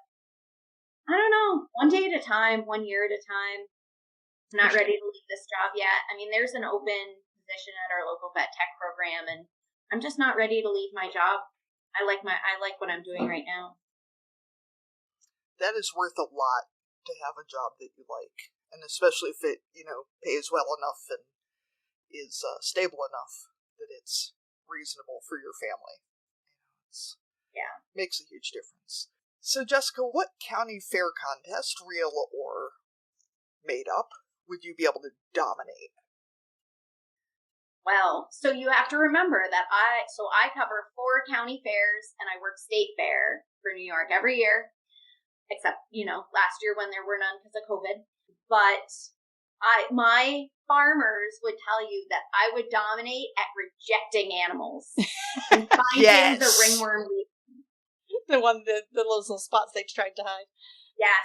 I don't know, one day at a time, 1 year at a time. I'm not ready to leave this job yet. There's an open position at our local vet tech program, and I'm just not ready to leave my job. I like what I'm doing right now. That is worth a lot to have a job that you like, and especially if it, pays well enough and is stable enough that it's reasonable for your family. Makes a huge difference. So, Jessica, what county fair contest, real or made up, would you be able to dominate? Well, so you have to remember that I cover 4 county fairs and I work state fair for New York every year, except, last year when there were none because of COVID. But my farmers would tell you that I would dominate at rejecting animals and finding the ringworm. The little spots they tried to hide. Yes.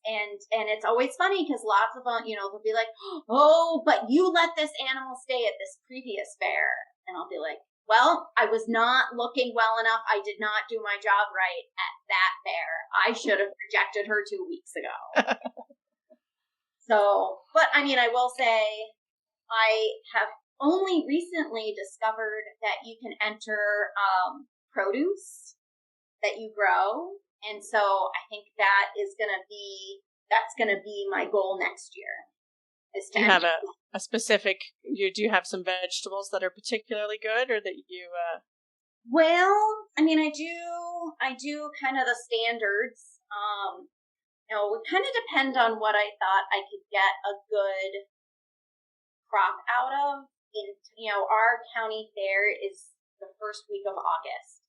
And it's always funny because lots of them, they'll be like, oh, but you let this animal stay at this previous fair. And I'll be like, well, I was not looking well enough. I did not do my job right at that fair. I should have rejected her 2 weeks ago. So, but I will say I have only recently discovered that you can enter produce that you grow. And so I think that's going to be my goal next year. Do you have a specific, do you have some vegetables that are particularly good or that you Well, I mean, I do kind of the standards. It would kind of depend on what I thought I could get a good crop out of. Our county fair is the first week of August.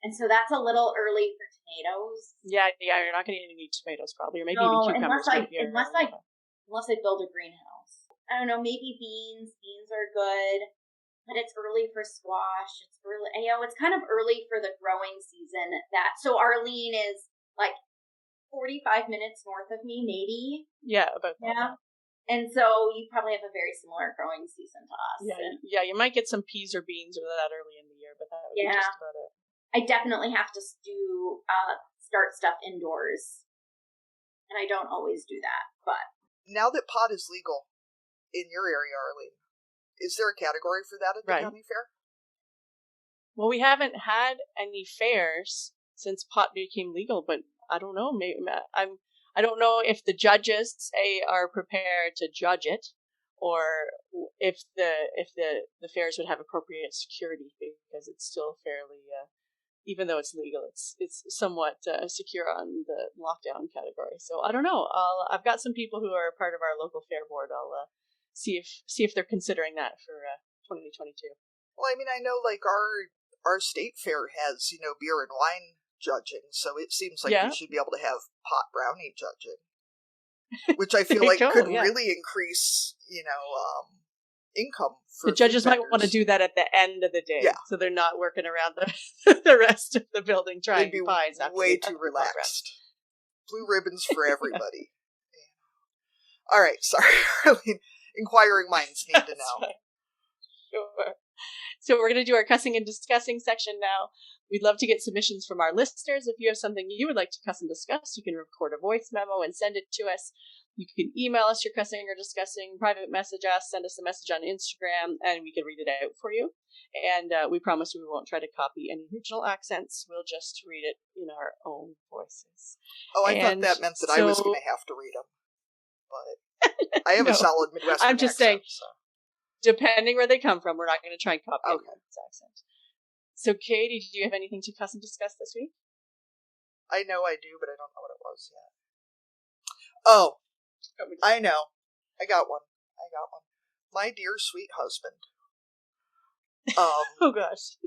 And so that's a little early for tomatoes. Yeah, you're not going to get any tomatoes probably, or maybe No, even cucumbers. Unless I build a greenhouse. I don't know, maybe beans. Beans are good, but it's early for squash. It's early, it's kind of early for the growing season. So Arlene is like 45 minutes north of me, maybe. Yeah, about that. Yeah. And so you probably have a very similar growing season to us. Yeah, you might get some peas or beans or that early in the year, but that would be just about it. I definitely have to start stuff indoors. And I don't always do that, but. Now that pot is legal in your area, Arlene, is there a category for that at the county fair? Well, we haven't had any fairs since pot became legal, but I don't know. Maybe I don't know if the judges are prepared to judge it, or if the fairs would have appropriate security, because it's still fairly, even though it's legal, it's somewhat secure on the lockdown category. So I don't know. I've got some people who are part of our local fair board. I'll see if they're considering that for 2022. Well, I mean, I know like our state fair has beer and wine judging, so it seems like we should be able to have pot brownie judging, which I feel like could really increase income for the judges. Might want to do that at the end of the day, so they're not working around the rest of the building trying pies. Way too relaxed. Blue ribbons for everybody. All right, sorry, Arlene. Inquiring minds need to know. Right. Sure. So we're going to do our cussing and discussing section now. We'd love to get submissions from our listeners. If you have something you would like to cuss and discuss, you can record a voice memo and send it to us. You can email us your cussing or discussing, private message us, send us a message on Instagram, and we can read it out for you. And we promise we won't try to copy any regional accents. We'll just read it in our own voices. Oh, I thought that meant that I was going to have to read them. But I have a solid Midwestern accent. I'm just saying, depending where they come from, we're not going to try and copy anyone's accent. So, Katie, do you have anything to cuss and discuss this week? I know I do, but I don't know what it was yet. Oh, I know. I got one. My dear sweet husband. Oh, gosh.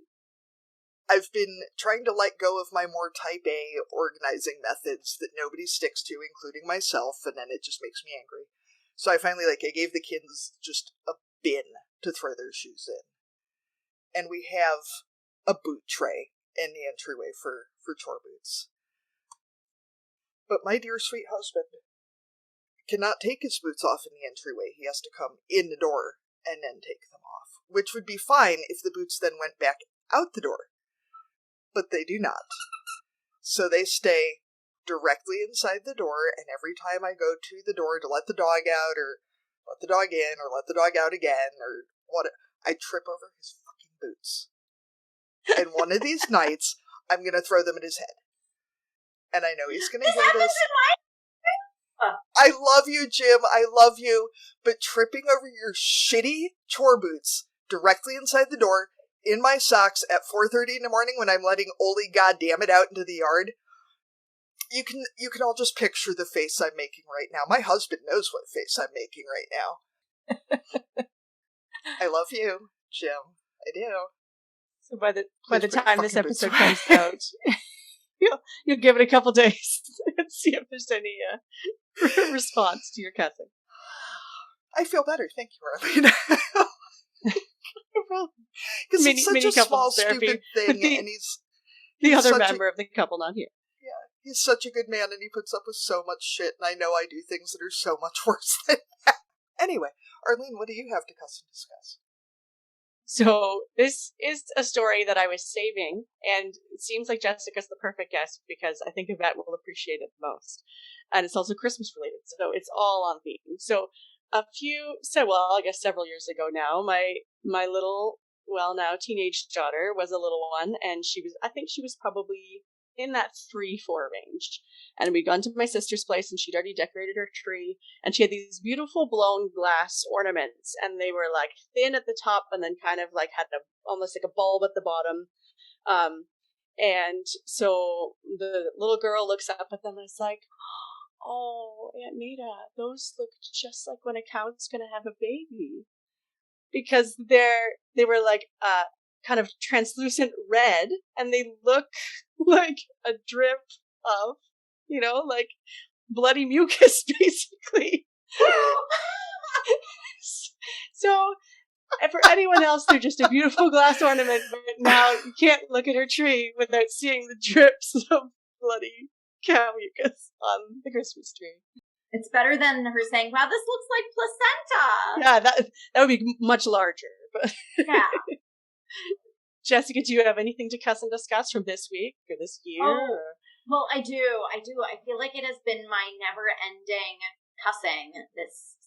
I've been trying to let go of my more type A organizing methods that nobody sticks to, including myself, and then it just makes me angry. So I finally, I gave the kids just a bin to throw their shoes in. And we have a boot tray in the entryway for chore boots. But my dear sweet husband cannot take his boots off in the entryway. He has to come in the door and then take them off, which would be fine if the boots then went back out the door. But they do not. So they stay directly inside the door, and every time I go to the door to let the dog out, or let the dog in, or let the dog out again, or what, I trip over his fucking boots. And one of these nights, I'm going to throw them at his head. And I know he's going to hear this. I love you, Jim. I love you. But tripping over your shitty chore boots directly inside the door, in my socks at 4:30 in the morning when I'm letting Oli goddammit out into the yard, you can all just picture the face I'm making right now. My husband knows what face I'm making right now. I love you, Jim. I do. So by the time this episode comes out, you'll give it a couple days and see if there's any response to your cussing. I feel better, thank you, Arlene. No problem. Because it's such a small, stupid thing, and he's the other member of the couple not here. Yeah, he's such a good man, and he puts up with so much shit, and I know I do things that are so much worse than that. Anyway, Arlene, what do you have to cuss and discuss? So this is a story that I was saving, and it seems like Jessica's the perfect guest because I think Yvette will appreciate it the most. And it's also Christmas related, so it's all on theme. So I guess several years ago now, my little, now teenage daughter was a little one, and I think she was probably in that 3-4 range. And we'd gone to my sister's place, and she'd already decorated her tree, and she had these beautiful blown glass ornaments, and they were thin at the top, and then kind of had almost like a bulb at the bottom. And so the little girl looks up at them and is like, "Oh, Aunt Nita, those look just like when a cow's gonna have a baby." Because they were like kind of translucent red, and they look like a drip of, like bloody mucus, basically. So, and for anyone else, they're just a beautiful glass ornament, but now you can't look at her tree without seeing the drips of bloody cow mucus on the Christmas tree. It's better than her saying, "Wow, this looks like placenta." Yeah, that would be much larger. But Yeah. Jessica, do you have anything to cuss and discuss from this week or this year? Oh, well, I do. I feel like it has been my never-ending cussing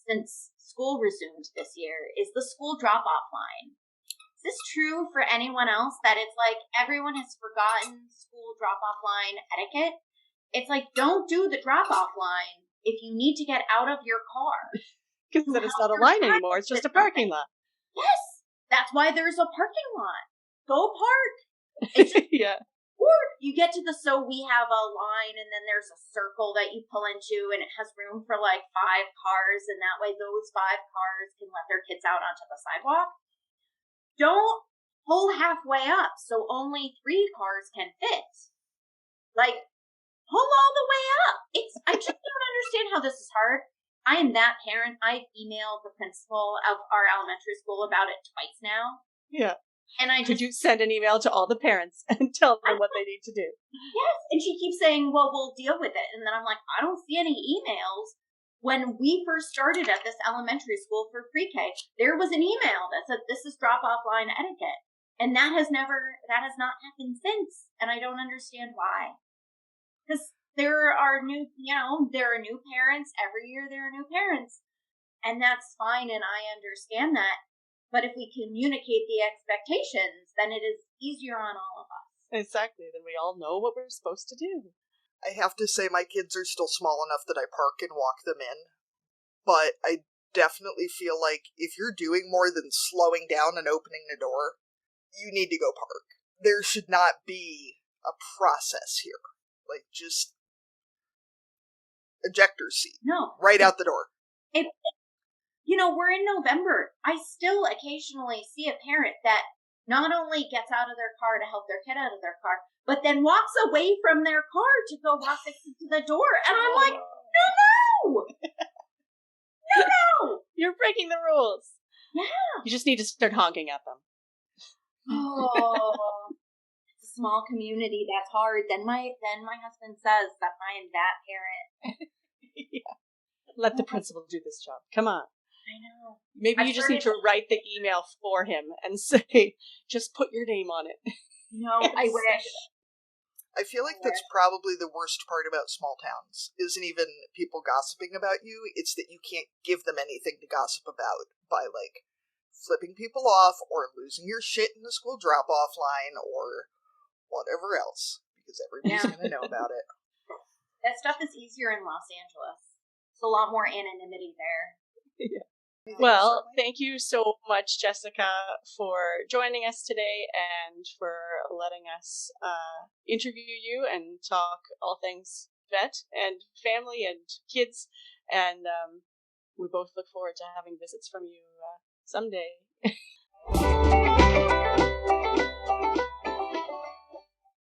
since school resumed this year is the school drop-off line. Is this true for anyone else that it's like everyone has forgotten school drop-off line etiquette? It's like, don't do the drop-off line if you need to get out of your car. Because then it's not a line anymore. It's just a parking lot. Yes. That's why there's a parking lot. Go park. It's just, yeah. Or you get to so we have a line and then there's a circle that you pull into and it has room for like 5 cars, and that way those 5 cars can let their kids out onto the sidewalk. Don't pull halfway up so only 3 cars can fit. Like, pull all the way up. I just don't understand how this is hard. I am that parent. I've emailed the principal of our elementary school about it twice now. Yeah. And Could you send an email to all the parents and tell them what they need to do? Yes. And she keeps saying, well, we'll deal with it. And then I'm like, I don't see any emails. When we first started at this elementary school for pre-K, there was an email that said, this is drop-off line etiquette. And that has not happened since. And I don't understand why. Because there are new parents. Every year there are new parents. And that's fine. And I understand that. But if we communicate the expectations, then it is easier on all of us. Exactly. Then we all know what we're supposed to do. I have to say my kids are still small enough that I park and walk them in. But I definitely feel like if you're doing more than slowing down and opening the door, you need to go park. There should not be a process here. Like, just ejector seat. No. Right out the door. We're in November. I still occasionally see a parent that not only gets out of their car to help their kid out of their car, but then walks away from their car to go walk the kid to the door. And I'm like, no! No! You're breaking the rules. Yeah. You just need to start honking at them. Oh, it's a small community. That's hard. Then my husband says that I am that parent. Yeah. Let the principal do this job. Come on. I know. Maybe you just need to write the email for him and say, just put your name on it. No, I wish. I feel like that's probably the worst part about small towns. Isn't even people gossiping about you. It's that you can't give them anything to gossip about by, like, flipping people off or losing your shit in the school drop-off line or whatever else. Because everybody's going to know about it. That stuff is easier in Los Angeles. It's a lot more anonymity there. Yeah. Well, thank you so much, Jessica, for joining us today and for letting us interview you and talk all things vet and family and kids. And we both look forward to having visits from you someday.